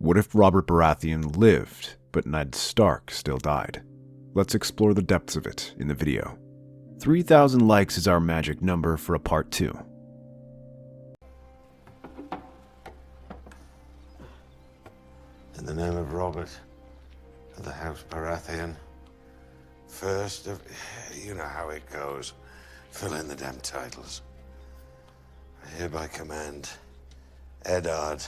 What if Robert Baratheon lived, but Ned Stark still died? Let's explore the depths of it in the video. 3,000 likes is our magic number for a part 2. In the name of Robert, of the House Baratheon, first of... you know how it goes. Fill in the damn titles. I hereby command Eddard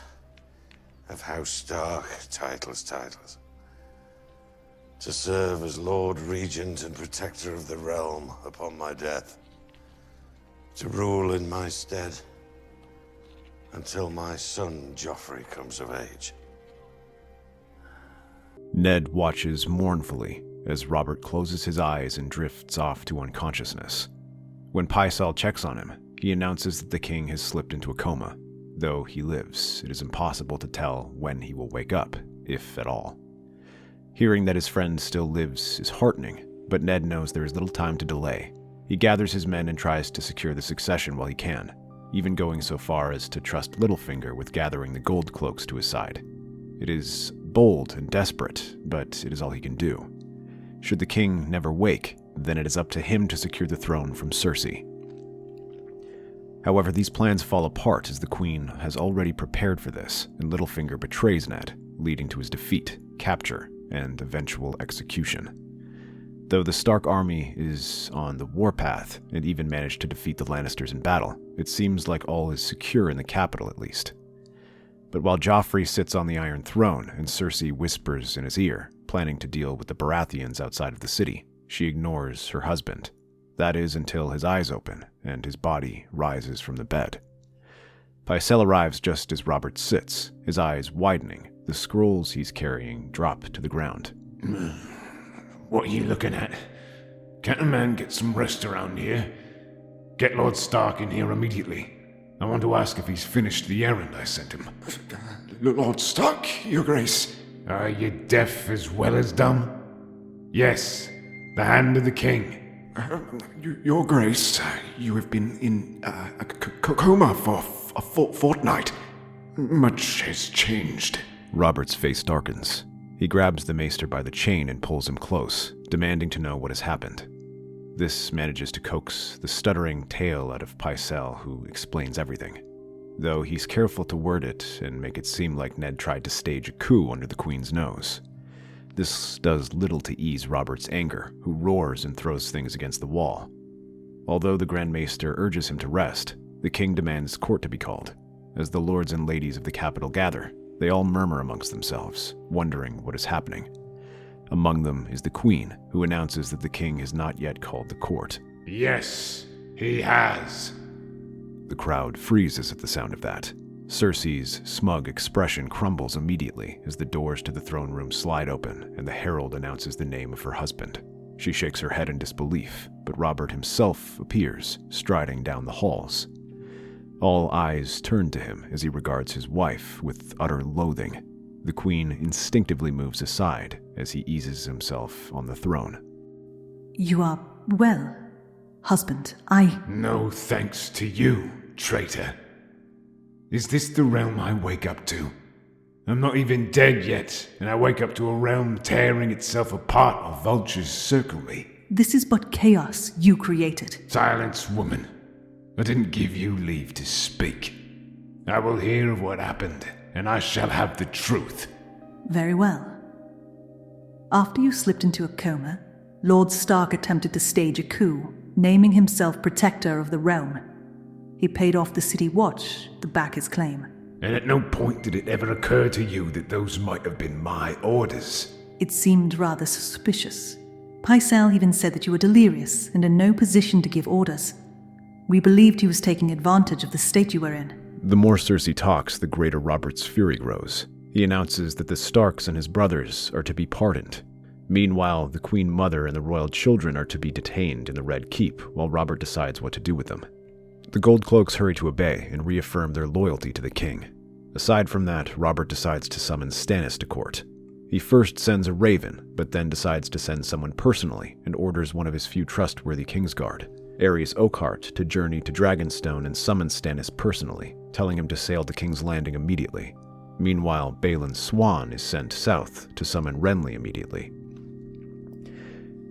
of House Stark, titles, to serve as Lord Regent and Protector of the Realm upon my death, to rule in my stead until my son Joffrey comes of age. Ned watches mournfully as Robert closes his eyes and drifts off to unconsciousness. When Pycelle checks on him, he announces that the king has slipped into a coma. Though he lives, it is impossible to tell when he will wake up, if at all. Hearing that his friend still lives is heartening, but Ned knows there is little time to delay. He gathers his men and tries to secure the succession while he can, even going so far as to trust Littlefinger with gathering the Gold Cloaks to his side. It is bold and desperate, but it is all he can do. Should the king never wake, then it is up to him to secure the throne from Cersei. However, these plans fall apart as the queen has already prepared for this, and Littlefinger betrays Ned, leading to his defeat, capture, and eventual execution. Though the Stark army is on the warpath and even managed to defeat the Lannisters in battle, it seems like all is secure in the capital at least. But while Joffrey sits on the Iron Throne and Cersei whispers in his ear, planning to deal with the Baratheons outside of the city, she ignores her husband. That is until his eyes open and his body rises from the bed. Pycelle arrives just as Robert sits, his eyes widening. The scrolls he's carrying drop to the ground. What are you looking at? Can't a man get some rest around here? Get Lord Stark in here immediately. I want to ask if he's finished the errand I sent him. Lord Stark, Your Grace. Are you deaf as well as dumb? Yes, the hand of the king. Your Grace, you have been in a coma for a fortnight. Much has changed. Robert's face darkens. He grabs the maester by the chain and pulls him close, demanding to know what has happened. This manages to coax the stuttering tale out of Pycelle, who explains everything. Though he's careful to word it and make it seem like Ned tried to stage a coup under the queen's nose. This does little to ease Robert's anger, who roars and throws things against the wall. Although the Grand Maester urges him to rest, the king demands court to be called. As the lords and ladies of the capital gather, they all murmur amongst themselves, wondering what is happening. Among them is the queen, who announces that the king has not yet called the court. Yes, he has. The crowd freezes at the sound of that. Cersei's smug expression crumbles immediately as the doors to the throne room slide open and the herald announces the name of her husband. She shakes her head in disbelief, but Robert himself appears, striding down the halls. All eyes turn to him as he regards his wife with utter loathing. The queen instinctively moves aside as he eases himself on the throne. You are well, husband. No thanks to you, traitor. Is this the realm I wake up to? I'm not even dead yet, and I wake up to a realm tearing itself apart while vultures circle me. This is but chaos you created. Silence, woman. I didn't give you leave to speak. I will hear of what happened, and I shall have the truth. Very well. After you slipped into a coma, Lord Stark attempted to stage a coup, naming himself Protector of the Realm. He paid off the city watch to back his claim. And at no point did it ever occur to you that those might have been my orders. It seemed rather suspicious. Pycelle even said that you were delirious and in no position to give orders. We believed he was taking advantage of the state you were in. The more Cersei talks, the greater Robert's fury grows. He announces that the Starks and his brothers are to be pardoned. Meanwhile, the Queen Mother and the royal children are to be detained in the Red Keep while Robert decides what to do with them. The Gold Cloaks hurry to obey and reaffirm their loyalty to the king. Aside from that, Robert decides to summon Stannis to court. He first sends a raven, but then decides to send someone personally and orders one of his few trustworthy Kingsguard, Ares Oakhart, to journey to Dragonstone and summon Stannis personally, telling him to sail to King's Landing immediately. Meanwhile, Balon Swan is sent south to summon Renly immediately.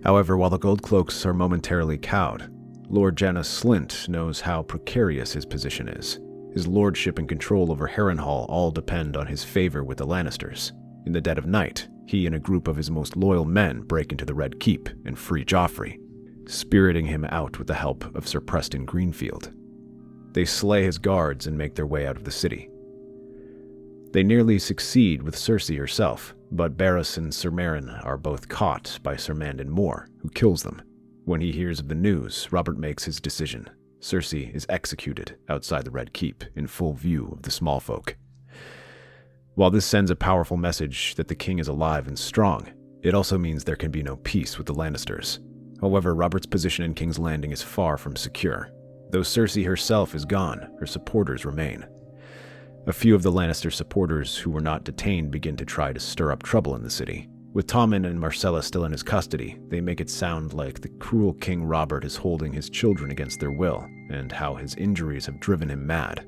However, while the Gold Cloaks are momentarily cowed, Lord Janos Slynt knows how precarious his position is. His lordship and control over Harrenhal all depend on his favor with the Lannisters. In the dead of night, he and a group of his most loyal men break into the Red Keep and free Joffrey, spiriting him out with the help of Sir Preston Greenfield. They slay his guards and make their way out of the city. They nearly succeed with Cersei herself, but Barris and Sir Meryn are both caught by Sir Mandon Moore, who kills them. When he hears of the news, Robert makes his decision. Cersei is executed outside the Red Keep in full view of the small folk. While this sends a powerful message that the king is alive and strong, it also means there can be no peace with the Lannisters. However, Robert's position in King's Landing is far from secure. Though Cersei herself is gone, her supporters remain. A few of the Lannister supporters who were not detained begin to try to stir up trouble in the city. With Tommen and Myrcella still in his custody, they make it sound like the cruel King Robert is holding his children against their will, and how his injuries have driven him mad.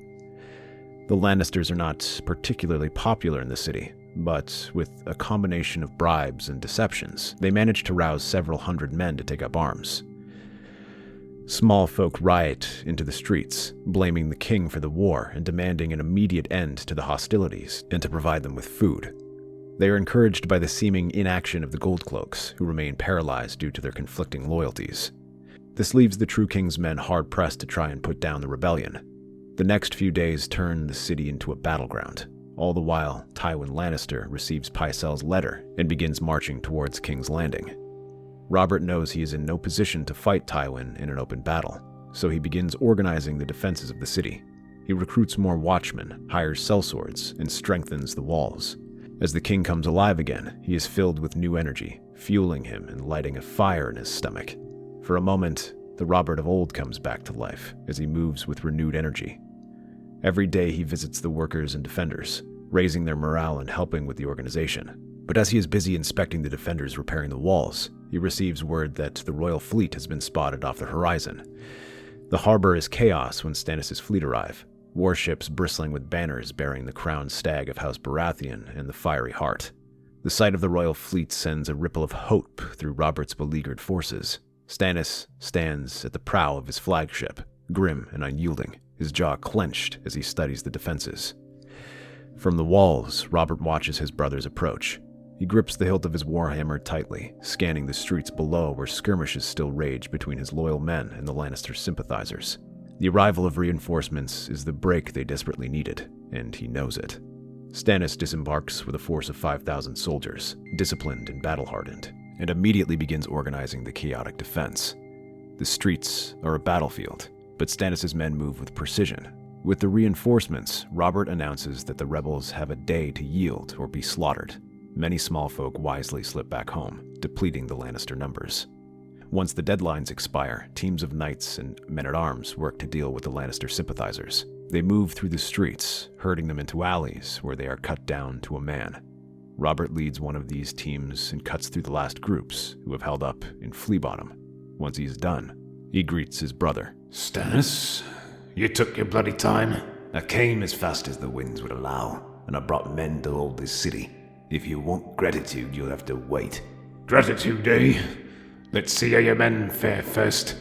The Lannisters are not particularly popular in the city, but with a combination of bribes and deceptions, they manage to rouse several hundred men to take up arms. Small folk riot into the streets, blaming the king for the war and demanding an immediate end to the hostilities and to provide them with food. They are encouraged by the seeming inaction of the Gold Cloaks, who remain paralyzed due to their conflicting loyalties. This leaves the True King's men hard-pressed to try and put down the rebellion. The next few days turn the city into a battleground. All the while, Tywin Lannister receives Pycelle's letter and begins marching towards King's Landing. Robert knows he is in no position to fight Tywin in an open battle, so he begins organizing the defenses of the city. He recruits more watchmen, hires sellswords, and strengthens the walls. As the king comes alive again, he is filled with new energy, fueling him and lighting a fire in his stomach. For a moment, the Robert of old comes back to life as he moves with renewed energy. Every day he visits the workers and defenders, raising their morale and helping with the organization. But as he is busy inspecting the defenders repairing the walls, he receives word that the royal fleet has been spotted off the horizon. The harbor is chaos when Stannis' fleet arrive, warships bristling with banners bearing the crowned stag of House Baratheon and the fiery heart. The sight of the royal fleet sends a ripple of hope through Robert's beleaguered forces. Stannis stands at the prow of his flagship, grim and unyielding, his jaw clenched as he studies the defenses. From the walls, Robert watches his brothers approach. He grips the hilt of his warhammer tightly, scanning the streets below where skirmishes still rage between his loyal men and the Lannister sympathizers. The arrival of reinforcements is the break they desperately needed, and he knows it. Stannis disembarks with a force of 5,000 soldiers, disciplined and battle-hardened, and immediately begins organizing the chaotic defense. The streets are a battlefield, but Stannis' men move with precision. With the reinforcements, Robert announces that the rebels have a day to yield or be slaughtered. Many small folk wisely slip back home, depleting the Lannister numbers. Once the deadlines expire, teams of knights and men-at-arms work to deal with the Lannister sympathizers. They move through the streets, herding them into alleys where they are cut down to a man. Robert leads one of these teams and cuts through the last groups who have held up in Flea Bottom. Once he is done, he greets his brother. Stannis, you took your bloody time. I came as fast as the winds would allow, and I brought men to hold this city. If you want gratitude, you'll have to wait. Gratitude, eh? Let's see how your men fare first.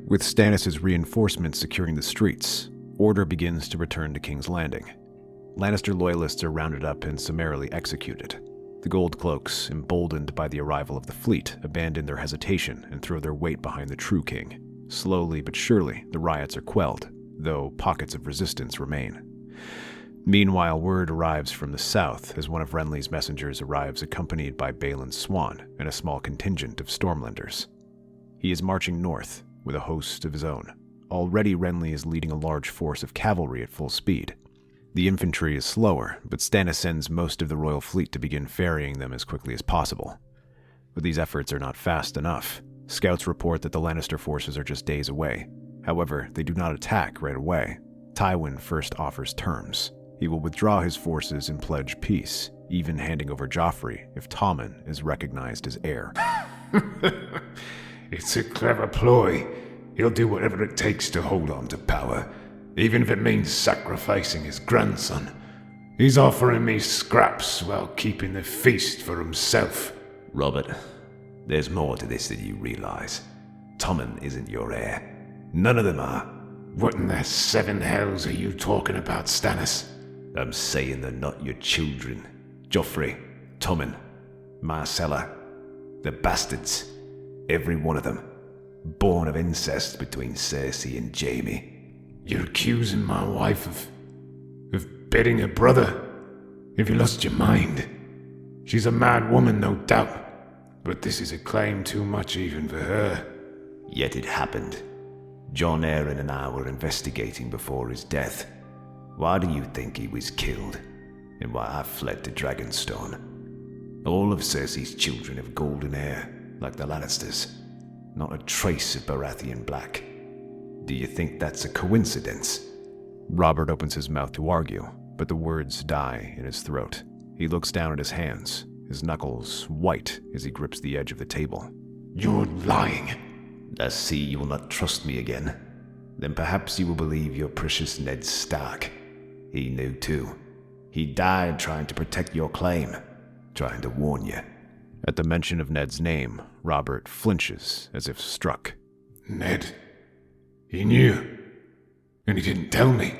With Stannis' reinforcements securing the streets, order begins to return to King's Landing. Lannister loyalists are rounded up and summarily executed. The Gold Cloaks, emboldened by the arrival of the fleet, abandon their hesitation and throw their weight behind the true king. Slowly but surely, the riots are quelled, though pockets of resistance remain. Meanwhile, word arrives from the south as one of Renly's messengers arrives accompanied by Balon Swan and a small contingent of Stormlanders. He is marching north with a host of his own. Already Renly is leading a large force of cavalry at full speed. The infantry is slower, but Stannis sends most of the royal fleet to begin ferrying them as quickly as possible. But these efforts are not fast enough. Scouts report that the Lannister forces are just days away. However, they do not attack right away. Tywin first offers terms. He will withdraw his forces and pledge peace, even handing over Joffrey if Tommen is recognized as heir. It's a clever ploy. He'll do whatever it takes to hold on to power, even if it means sacrificing his grandson. He's offering me scraps while keeping the feast for himself. Robert, there's more to this than you realize. Tommen isn't your heir. None of them are. What in the seven hells are you talking about, Stannis? I'm saying they're not your children. Joffrey, Tommen, Marcella, the bastards. Every one of them. Born of incest between Cersei and Jaime. You're accusing my wife of bedding her brother? Have you lost your mind? She's a mad woman, no doubt. But this is a claim too much even for her. Yet it happened. Jon Arryn and I were investigating before his death. Why do you think he was killed? And why I fled to Dragonstone? All of Cersei's children have golden hair, like the Lannisters. Not a trace of Baratheon black. Do you think that's a coincidence? Robert opens his mouth to argue, but the words die in his throat. He looks down at his hands, his knuckles white as he grips the edge of the table. You're lying. I see you will not trust me again. Then perhaps you will believe your precious Nedd Stark. He knew too. He died trying to protect your claim, trying to warn you. At the mention of Nedd's name, Robert flinches as if struck. Nedd? He knew. And he didn't tell me.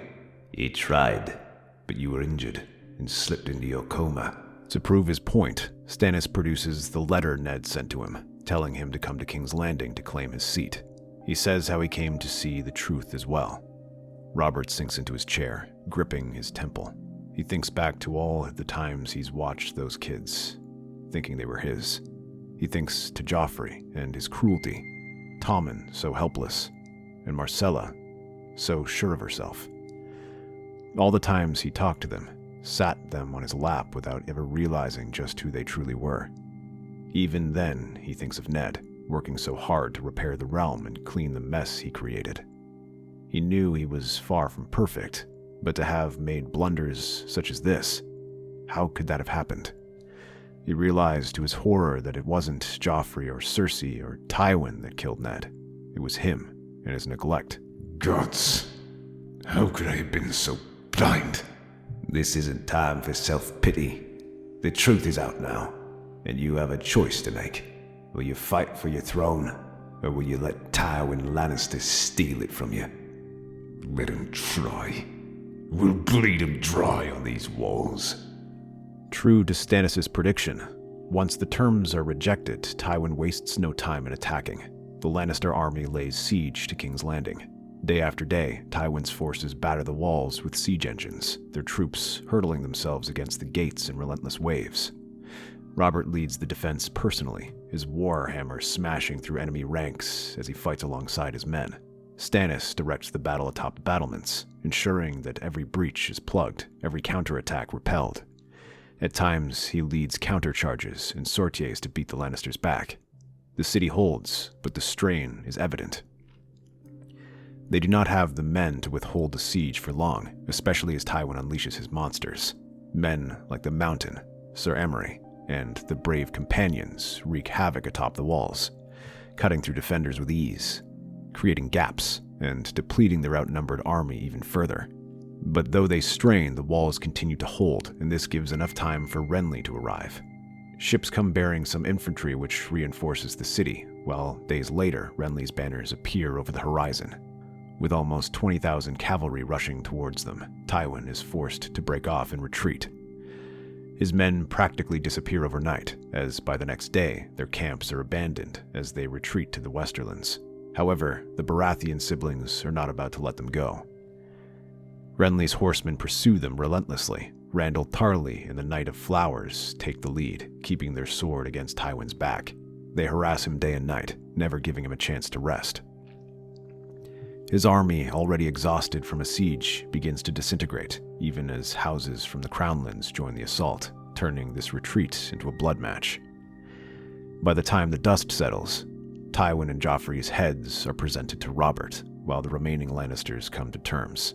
He tried, but you were injured and slipped into your coma. To prove his point, Stannis produces the letter Nedd sent to him, telling him to come to King's Landing to claim his seat. He says how he came to see the truth as well. Robert sinks into his chair, gripping his temple. He thinks back to all the times he's watched those kids, thinking they were his. He thinks to Joffrey and his cruelty, Tommen so helpless, and Marcella so sure of herself. All the times he talked to them, sat them on his lap without ever realizing just who they truly were. Even then, he thinks of Nedd, working so hard to repair the realm and clean the mess he created. He knew he was far from perfect, but to have made blunders such as this, how could that have happened? He realized to his horror that it wasn't Joffrey or Cersei or Tywin that killed Nedd. It was him and his neglect. Gods, how could I have been so blind? This isn't time for self-pity. The truth is out now, and you have a choice to make. Will you fight for your throne, or will you let Tywin Lannister steal it from you? Let him try. We'll bleed him dry on these walls. True to Stannis' prediction, once the terms are rejected, Tywin wastes no time in attacking. The Lannister army lays siege to King's Landing. Day after day, Tywin's forces batter the walls with siege engines, their troops hurtling themselves against the gates in relentless waves. Robert leads the defense personally, his war hammer smashing through enemy ranks as he fights alongside his men. Stannis directs the battle atop the battlements, ensuring that every breach is plugged, every counterattack repelled. At times, he leads countercharges and sorties to beat the Lannisters back. The city holds, but the strain is evident. They do not have the men to withhold the siege for long, especially as Tywin unleashes his monsters. Men like the Mountain, Sir Emery, and the brave companions wreak havoc atop the walls, cutting through defenders with ease, creating gaps and depleting their outnumbered army even further. But though they strain, the walls continue to hold, and this gives enough time for Renly to arrive. Ships come bearing some infantry which reinforces the city, while days later, Renly's banners appear over the horizon. With almost 20,000 cavalry rushing towards them, Tywin is forced to break off and retreat. His men practically disappear overnight, as by the next day, their camps are abandoned as they retreat to the Westerlands. However, the Baratheon siblings are not about to let them go. Renly's horsemen pursue them relentlessly. Randyll Tarly and the Knight of Flowers take the lead, keeping their sword against Tywin's back. They harass him day and night, never giving him a chance to rest. His army, already exhausted from a siege, begins to disintegrate, even as houses from the Crownlands join the assault, turning this retreat into a blood match. By the time the dust settles, Tywin and Joffrey's heads are presented to Robert, while the remaining Lannisters come to terms.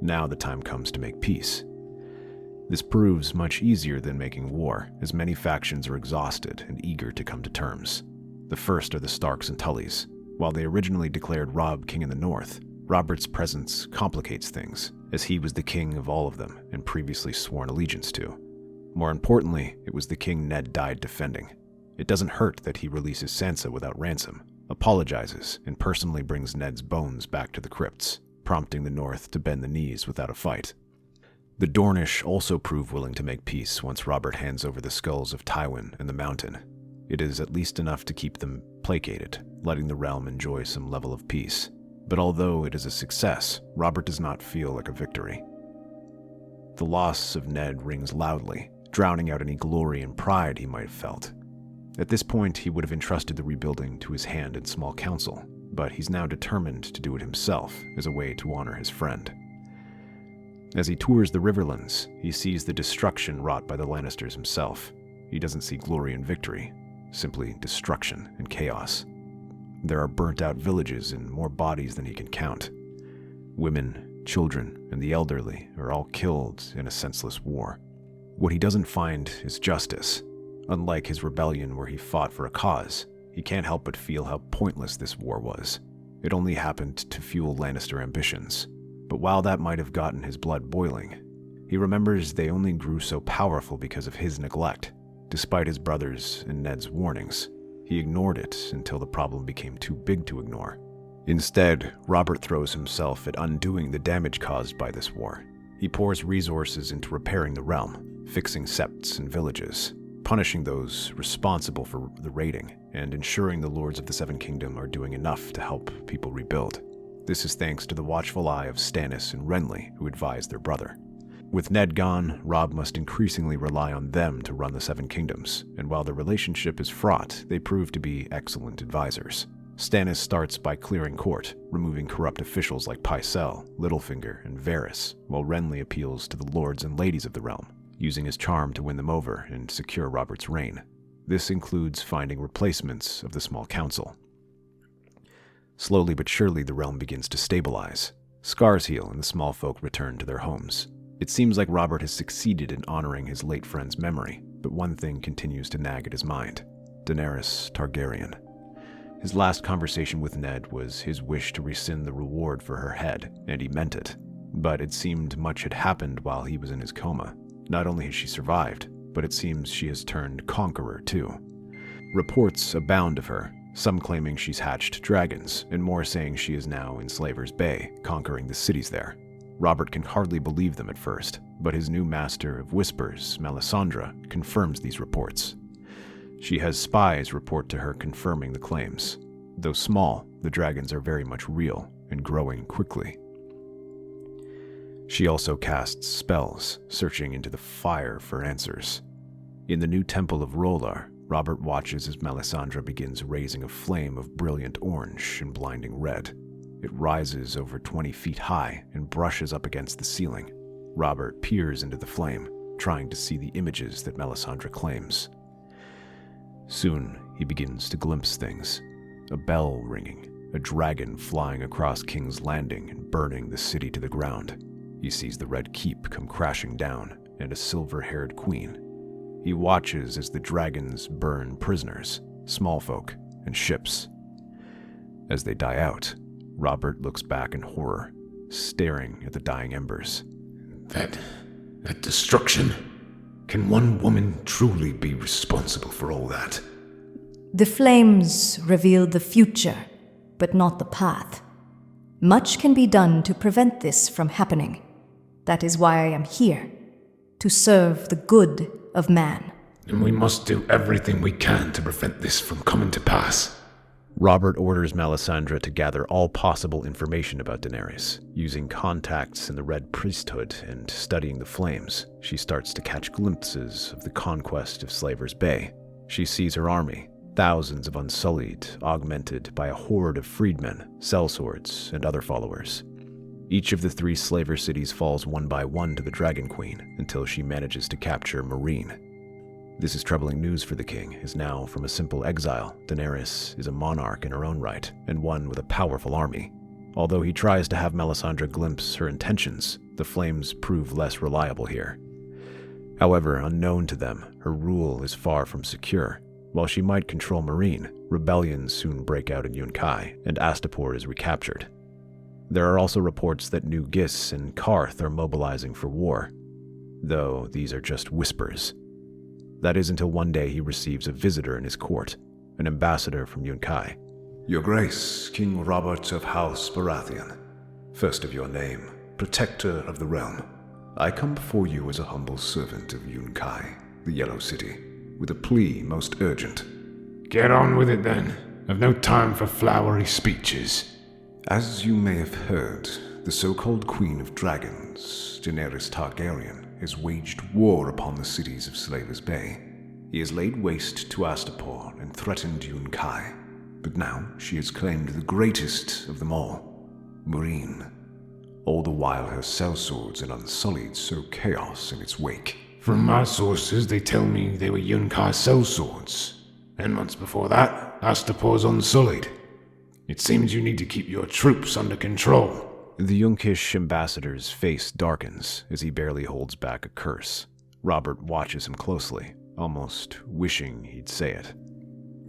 Now the time comes to make peace. This proves much easier than making war, as many factions are exhausted and eager to come to terms. The first are the Starks and Tullys. While they originally declared Robb king in the north, Robert's presence complicates things, as he was the king of all of them and previously sworn allegiance to. More importantly, it was the king Nedd died defending. It doesn't hurt that he releases Sansa without ransom, apologizes, and personally brings Nedd's bones back to the crypts, prompting the North to bend the knees without a fight. The Dornish also prove willing to make peace once Robert hands over the skulls of Tywin and the Mountain. It is at least enough to keep them placated, letting the realm enjoy some level of peace. But although it is a success, Robert does not feel like a victory. The loss of Nedd rings loudly, drowning out any glory and pride he might have felt. At this point, he would have entrusted the rebuilding to his hand and small council, but he's now determined to do it himself as a way to honor his friend. As he tours the Riverlands, he sees the destruction wrought by the Lannisters himself. He doesn't see glory and victory, simply destruction and chaos. There are burnt-out villages and more bodies than he can count. Women, children, and the elderly are all killed in a senseless war. What he doesn't find is justice. Unlike his rebellion where he fought for a cause, he can't help but feel how pointless this war was. It only happened to fuel Lannister ambitions. But while that might have gotten his blood boiling, he remembers they only grew so powerful because of his neglect. Despite his brothers and Nedd's warnings, he ignored it until the problem became too big to ignore. Instead, Robert throws himself at undoing the damage caused by this war. He pours resources into repairing the realm, fixing septs and villages, punishing those responsible for the raiding, and ensuring the Lords of the Seven Kingdom are doing enough to help people rebuild. This is thanks to the watchful eye of Stannis and Renly, who advised their brother. With Nedd gone, Robb must increasingly rely on them to run the Seven Kingdoms, and while the relationship is fraught, they prove to be excellent advisors. Stannis starts by clearing court, removing corrupt officials like Pycelle, Littlefinger, and Varys, while Renly appeals to the lords and ladies of the realm, using his charm to win them over and secure Robert's reign. This includes finding replacements of the small council. Slowly but surely, the realm begins to stabilize. Scars heal and the small folk return to their homes. It seems like Robert has succeeded in honoring his late friend's memory, but one thing continues to nag at his mind: Daenerys Targaryen. His last conversation with Nedd was his wish to rescind the reward for her head, and he meant it. But it seemed much had happened while he was in his coma. Not only has she survived, but it seems she has turned conqueror too. Reports abound of her, some claiming she's hatched dragons, and more saying she is now in Slaver's Bay, conquering the cities there. Robert can hardly believe them at first, but his new master of whispers, Melisandre, confirms these reports. She has spies report to her confirming the claims. Though small, the dragons are very much real and growing quickly. She also casts spells, searching into the fire for answers. In the new temple of R'hllor, Robert watches as Melisandre begins raising a flame of brilliant orange and blinding red. It rises over 20 feet high and brushes up against the ceiling. Robert peers into the flame, trying to see the images that Melisandre claims. Soon, he begins to glimpse things. A bell ringing, a dragon flying across King's Landing and burning the city to the ground. He sees the Red Keep come crashing down, and a silver-haired queen. He watches as the dragons burn prisoners, small folk, and ships. As they die out, Robert looks back in horror, staring at the dying embers. That destruction. Can one woman truly be responsible for all that? The flames reveal the future, but not the path. Much can be done to prevent this from happening. That is why I am here, to serve the good of man. And we must do everything we can to prevent this from coming to pass. Robert orders Melisandre to gather all possible information about Daenerys. Using contacts in the Red Priesthood and studying the flames, she starts to catch glimpses of the conquest of Slaver's Bay. She sees her army, thousands of Unsullied, augmented by a horde of freedmen, sellswords, and other followers. Each of the 3 slaver cities falls one by one to the Dragon Queen until she manages to capture Meereen. This is troubling news for the king, as now, from a simple exile, Daenerys is a monarch in her own right, and one with a powerful army. Although he tries to have Melisandre glimpse her intentions, the flames prove less reliable here. However, unknown to them, her rule is far from secure. While she might control Meereen, rebellions soon break out in Yunkai, and Astapor is recaptured. There are also reports that New Gis and Karth are mobilizing for war, though these are just whispers. That is until one day he receives a visitor in his court, an ambassador from Yunkai. Your Grace, King Robert of House Baratheon, first of your name, protector of the realm, I come before you as a humble servant of Yunkai, the Yellow City, with a plea most urgent. Get on with it then. I've no time for flowery speeches. As you may have heard, the so-called Queen of Dragons, Daenerys Targaryen, has waged war upon the cities of Slaver's Bay. He has laid waste to Astapor and threatened Yunkai, but now she has claimed the greatest of them all, Meereen. All the while her sellswords and Unsullied sow chaos in its wake. From my sources, they tell me they were Yunkai sellswords, and months before that, Astapor's Unsullied. It seems you need to keep your troops under control. The Yunkish ambassador's face darkens as he barely holds back a curse. Robert watches him closely, almost wishing he'd say it.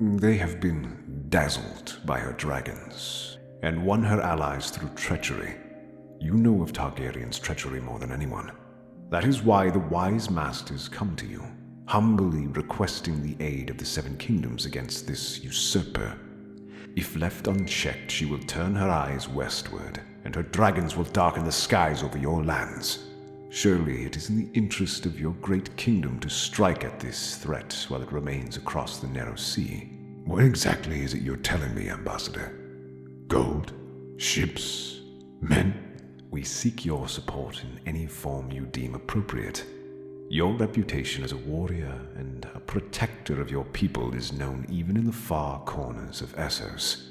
They have been dazzled by her dragons, and won her allies through treachery. You know of Targaryen's treachery more than anyone. That is why the wise masters come to you, humbly requesting the aid of the Seven Kingdoms against this usurper. If left unchecked, she will turn her eyes westward, and her dragons will darken the skies over your lands. Surely it is in the interest of your great kingdom to strike at this threat while it remains across the narrow sea. What exactly is it you're telling me, Ambassador? Gold? Ships? Men? We seek your support in any form you deem appropriate. Your reputation as a warrior and a protector of your people is known even in the far corners of Essos.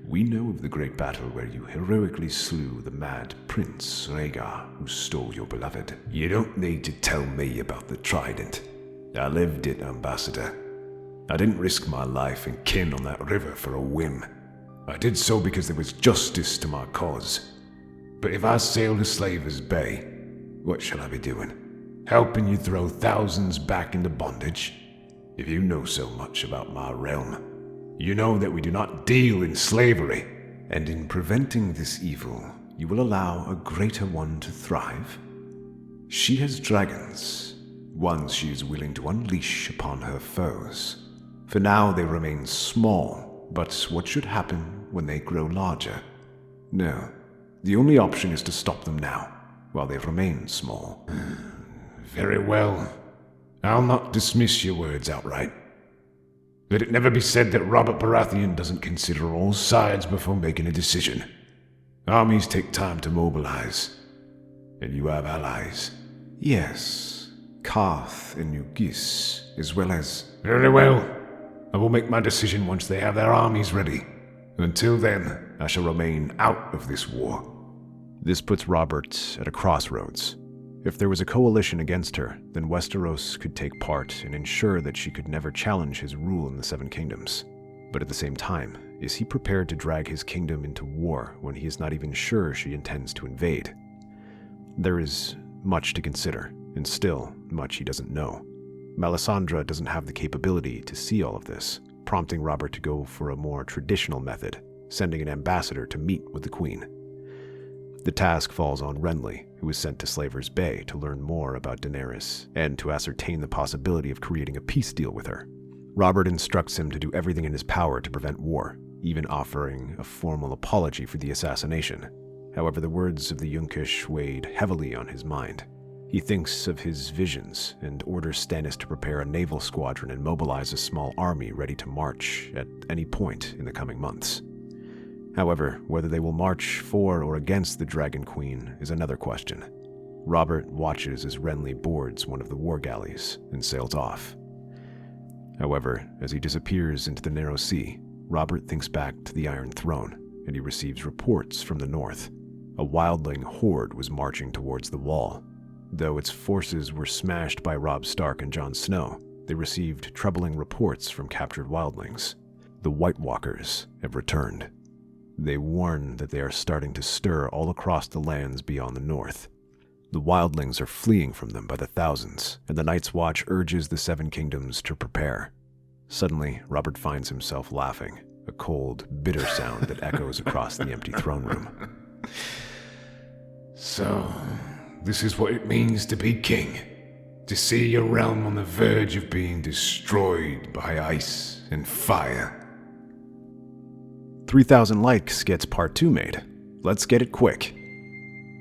We know of the great battle where you heroically slew the mad Prince Rhaegar, who stole your beloved. You don't need to tell me about the trident. I lived it, Ambassador. I didn't risk my life and kin on that river for a whim. I did so because there was justice to my cause. But if I sail to Slaver's Bay, what shall I be doing? Helping you throw thousands back into bondage? If you know so much about my realm, you know that we do not deal in slavery. And in preventing this evil, you will allow a greater one to thrive? She has dragons, ones she is willing to unleash upon her foes. For now they remain small, but what should happen when they grow larger? No, the only option is to stop them now, while they remain small. Very well. I'll not dismiss your words outright. Let it never be said that Robert Baratheon doesn't consider all sides before making a decision. Armies take time to mobilize, and you have allies. Yes, Karth and New Gis, as well as... Very well. I will make my decision once they have their armies ready. Until then, I shall remain out of this war. This puts Robert at a crossroads. If there was a coalition against her, then Westeros could take part and ensure that she could never challenge his rule in the Seven Kingdoms. But at the same time, is he prepared to drag his kingdom into war when he is not even sure she intends to invade? There is much to consider, and still much he doesn't know. Melisandre doesn't have the capability to see all of this, prompting Robert to go for a more traditional method, sending an ambassador to meet with the Queen. The task falls on Renly, who is sent to Slaver's Bay to learn more about Daenerys and to ascertain the possibility of creating a peace deal with her. Robert instructs him to do everything in his power to prevent war, even offering a formal apology for the assassination. However, the words of the Yunkish weighed heavily on his mind. He thinks of his visions and orders Stannis to prepare a naval squadron and mobilize a small army ready to march at any point in the coming months. However, whether they will march for or against the Dragon Queen is another question. Robert watches as Renly boards one of the war galleys and sails off. However, as he disappears into the narrow sea, Robert thinks back to the Iron Throne, and he receives reports from the north. A wildling horde was marching towards the Wall. Though its forces were smashed by Robb Stark and Jon Snow, they received troubling reports from captured wildlings. The White Walkers have returned. They warn that they are starting to stir all across the lands beyond the north. The wildlings are fleeing from them by the thousands, and the Night's Watch urges the Seven Kingdoms to prepare. Suddenly, Robert finds himself laughing, a cold, bitter sound that echoes across the empty throne room. So, this is what it means to be king. To see your realm on the verge of being destroyed by ice and fire. 3,000 likes gets part 2 made. Let's get it quick.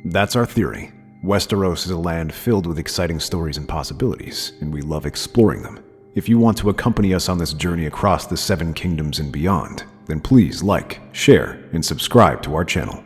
That's our theory. Westeros is a land filled with exciting stories and possibilities, and we love exploring them. If you want to accompany us on this journey across the 7 kingdoms and beyond, then please like, share, and subscribe to our channel.